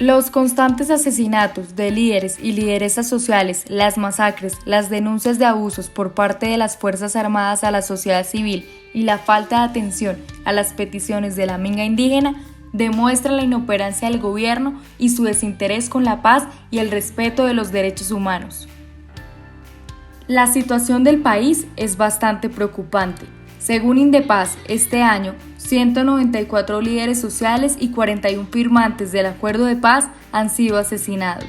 Los constantes asesinatos de líderes y lideresas sociales, las masacres, las denuncias de abusos por parte de las Fuerzas Armadas a la sociedad civil y la falta de atención a las peticiones de la minga indígena demuestran la inoperancia del gobierno y su desinterés con la paz y el respeto de los derechos humanos. La situación del país es bastante preocupante. Según Indepaz, este año, 194 líderes sociales y 41 firmantes del acuerdo de paz han sido asesinados.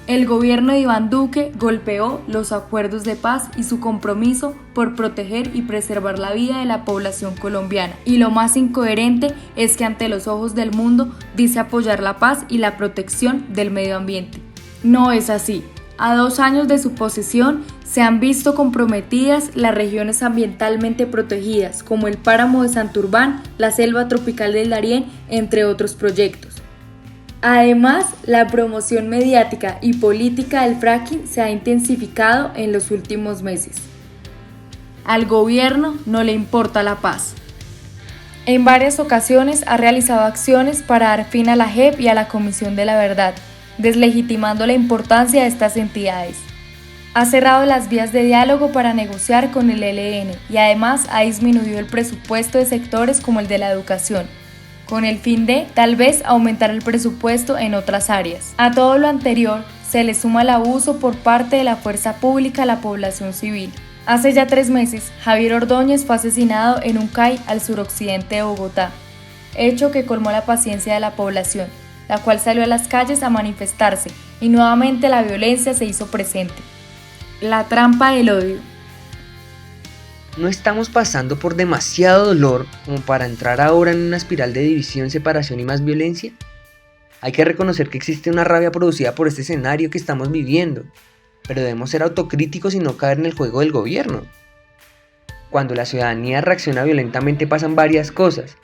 El gobierno de Iván Duque golpeó los acuerdos de paz y su compromiso por proteger y preservar la vida de la población colombiana. Y lo más incoherente es que ante los ojos del mundo dice apoyar la paz y la protección del medio ambiente. No es así. A 2 años de su posesión, se han visto comprometidas las regiones ambientalmente protegidas, como el páramo de Santurbán, la selva tropical del Darién, entre otros proyectos. Además, la promoción mediática y política del fracking se ha intensificado en los últimos meses. Al gobierno no le importa la paz. En varias ocasiones ha realizado acciones para dar fin a la JEP y a la Comisión de la Verdad, deslegitimando la importancia de estas entidades. Ha cerrado las vías de diálogo para negociar con el ELN y además ha disminuido el presupuesto de sectores como el de la educación, con el fin de, tal vez, aumentar el presupuesto en otras áreas. A todo lo anterior, se le suma el abuso por parte de la fuerza pública a la población civil. Hace ya 3 meses, Javier Ordóñez fue asesinado en un CAI al suroccidente de Bogotá, hecho que colmó la paciencia de la población, la cual salió a las calles a manifestarse y nuevamente la violencia se hizo presente. La trampa del odio. ¿No estamos pasando por demasiado dolor como para entrar ahora en una espiral de división, separación y más violencia? Hay que reconocer que existe una rabia producida por este escenario que estamos viviendo, pero debemos ser autocríticos y no caer en el juego del gobierno. Cuando la ciudadanía reacciona violentamente pasan varias cosas.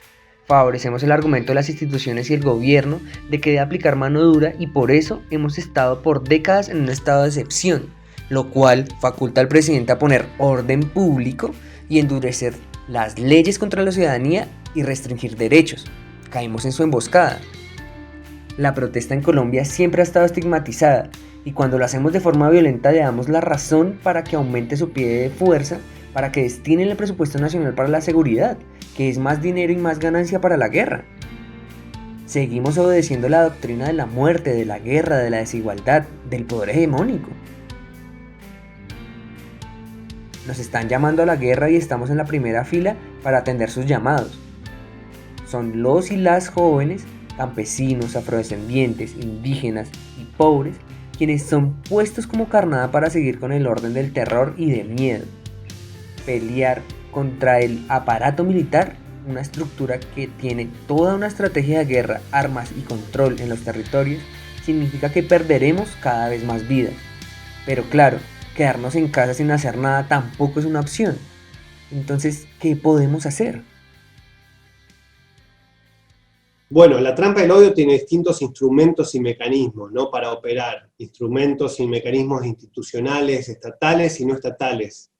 Favorecemos el argumento de las instituciones y el gobierno de que debe aplicar mano dura y por eso hemos estado por décadas en un estado de excepción, lo cual faculta al presidente a poner orden público y endurecer las leyes contra la ciudadanía y restringir derechos. Caímos en su emboscada. La protesta en Colombia siempre ha estado estigmatizada y cuando lo hacemos de forma violenta le damos la razón para que aumente su pie de fuerza, para que destinen el presupuesto nacional para la seguridad, que es más dinero y más ganancia para la guerra. Seguimos obedeciendo la doctrina de la muerte, de la guerra, de la desigualdad, del poder hegemónico. Nos están llamando a la guerra y estamos en la primera fila para atender sus llamados. Son los y las jóvenes, campesinos, afrodescendientes, indígenas y pobres quienes son puestos como carnada para seguir con el orden del terror y del miedo. Pelear contra el aparato militar, una estructura que tiene toda una estrategia de guerra, armas y control en los territorios, significa que perderemos cada vez más vidas. Pero claro, quedarnos en casa sin hacer nada tampoco es una opción. Entonces, ¿qué podemos hacer? Bueno, la trampa del odio tiene distintos instrumentos y mecanismos, ¿no? Para operar. Instrumentos y mecanismos institucionales, estatales y no estatales.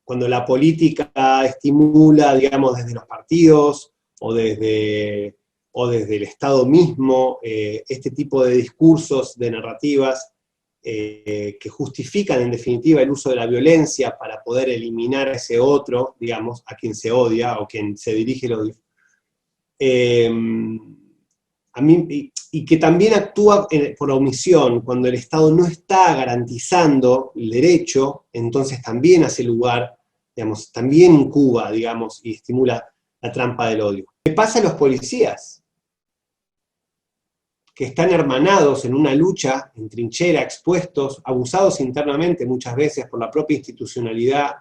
Cuando la política estimula, digamos, desde los partidos o desde el Estado mismo, este tipo de discursos, de narrativas, que justifican en definitiva el uso de la violencia para poder eliminar a ese otro, digamos, a quien se odia o quien se dirige el odio. Y que también actúa por omisión, cuando el Estado no está garantizando el derecho, entonces también hace lugar, digamos, también incuba, digamos, y estimula la trampa del odio. ¿Qué pasa a los policías? Que están hermanados en una lucha, en trinchera, expuestos, abusados internamente muchas veces por la propia institucionalidad,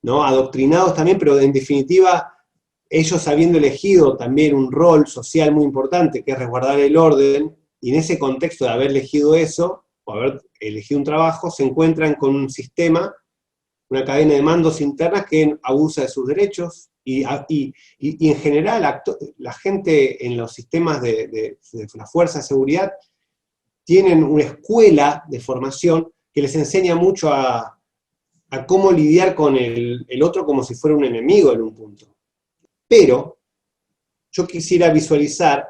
¿no? Adoctrinados también, pero en definitiva, ellos habiendo elegido también un rol social muy importante, que es resguardar el orden, y en ese contexto de haber elegido eso, o haber elegido un trabajo, se encuentran con un sistema, una cadena de mandos internas que abusa de sus derechos, y en general la gente en los sistemas de la fuerza de seguridad tienen una escuela de formación que les enseña mucho a cómo lidiar con el otro como si fuera un enemigo en un punto. Pero yo quisiera visualizar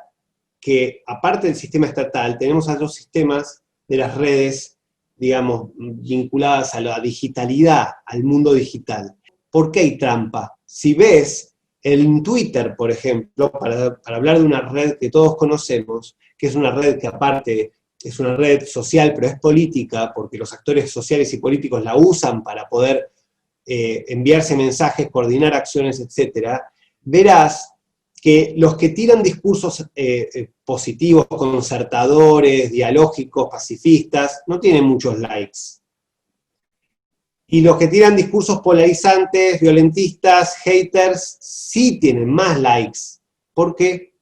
que, aparte del sistema estatal, tenemos otros sistemas de las redes, digamos, vinculadas a la digitalidad, al mundo digital. ¿Por qué hay trampa? Si ves en Twitter, por ejemplo, para hablar de una red que todos conocemos, que es una red que aparte es una red social, pero es política, porque los actores sociales y políticos la usan para poder enviarse mensajes, coordinar acciones, etc., verás que los que tiran discursos positivos, concertadores, dialógicos, pacifistas, no tienen muchos likes. Y los que tiran discursos polarizantes, violentistas, haters, sí tienen más likes. ¿Por qué?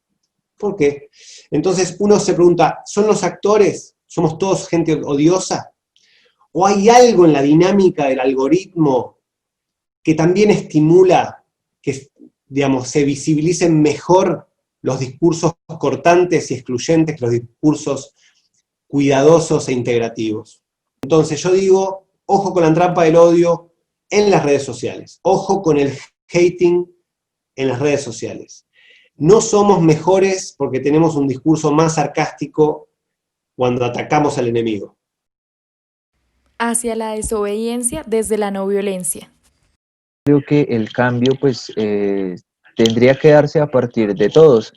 ¿Por qué? Entonces uno se pregunta, ¿son los actores? ¿Somos todos gente odiosa? ¿O hay algo en la dinámica del algoritmo que también estimula que, digamos, se visibilicen mejor los discursos cortantes y excluyentes que los discursos cuidadosos e integrativos? Entonces yo digo, ojo con la trampa del odio en las redes sociales, ojo con el hating en las redes sociales. No somos mejores porque tenemos un discurso más sarcástico cuando atacamos al enemigo. Hacia la desobediencia desde la no violencia. Creo que el cambio pues tendría que darse a partir de todos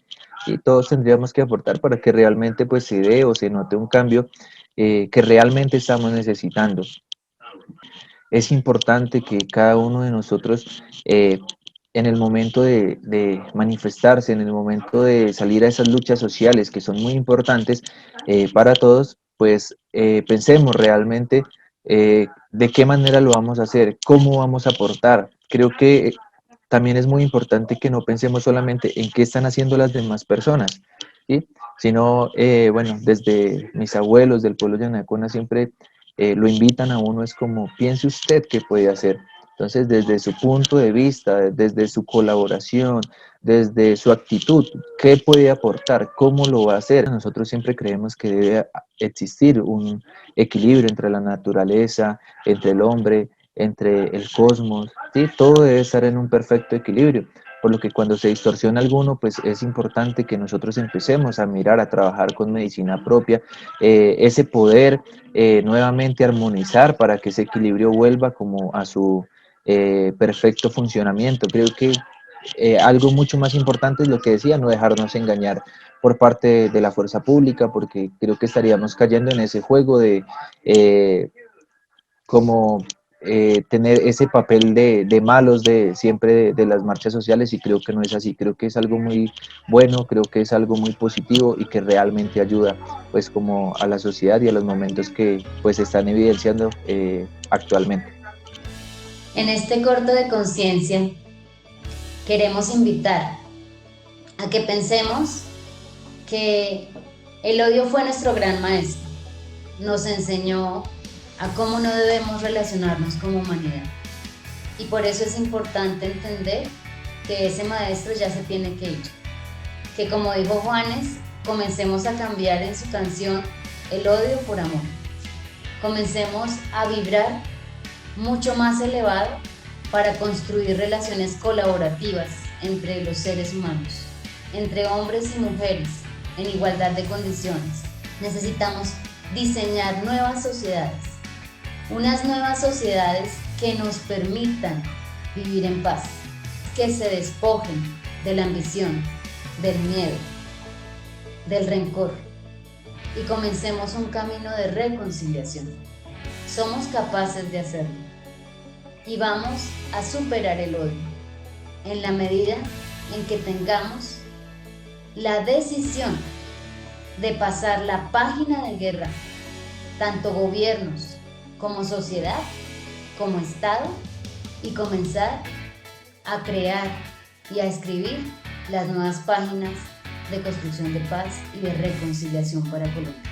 y todos tendríamos que aportar para que realmente pues se dé o se note un cambio que realmente estamos necesitando. Es importante que cada uno de nosotros en el momento de manifestarse, en el momento de salir a esas luchas sociales que son muy importantes para todos, pues pensemos realmente de qué manera lo vamos a hacer, cómo vamos a aportar. Creo que también es muy importante que no pensemos solamente en qué están haciendo las demás personas, ¿sí? Sino, bueno, desde mis abuelos del pueblo de Yanacona siempre lo invitan a uno, es como, piense usted qué puede hacer. Entonces, desde su punto de vista, desde su colaboración, desde su actitud, ¿qué puede aportar? ¿Cómo lo va a hacer? Nosotros siempre creemos que debe existir un equilibrio entre la naturaleza, entre el hombre, entre el cosmos, ¿sí? Todo debe estar en un perfecto equilibrio, por lo que cuando se distorsiona alguno, pues es importante que nosotros empecemos a mirar, a trabajar con medicina propia, ese poder nuevamente armonizar para que ese equilibrio vuelva como a su perfecto funcionamiento. Creo que algo mucho más importante es lo que decía, no dejarnos engañar por parte de la fuerza pública, porque creo que estaríamos cayendo en ese juego de como tener ese papel de malos de siempre de las marchas sociales, y creo que no es así. Creo que es algo muy bueno, creo que es algo muy positivo y que realmente ayuda pues como a la sociedad y a los momentos que pues están evidenciando actualmente. En este corto de conciencia queremos invitar a que pensemos que el odio fue nuestro gran maestro. Nos enseñó a cómo no debemos relacionarnos como humanidad. Y por eso es importante entender que ese maestro ya se tiene que ir. Que, como dijo Juanes, comencemos a cambiar en su canción el odio por amor. Comencemos a vibrar mucho más elevado para construir relaciones colaborativas entre los seres humanos, entre hombres y mujeres, en igualdad de condiciones. Necesitamos diseñar nuevas sociedades, unas nuevas sociedades que nos permitan vivir en paz, que se despojen de la ambición, del miedo, del rencor y comencemos un camino de reconciliación. Somos capaces de hacerlo y vamos a superar el odio en la medida en que tengamos la decisión de pasar la página de guerra, tanto gobiernos como sociedad, como Estado, y comenzar a crear y a escribir las nuevas páginas de construcción de paz y de reconciliación para Colombia.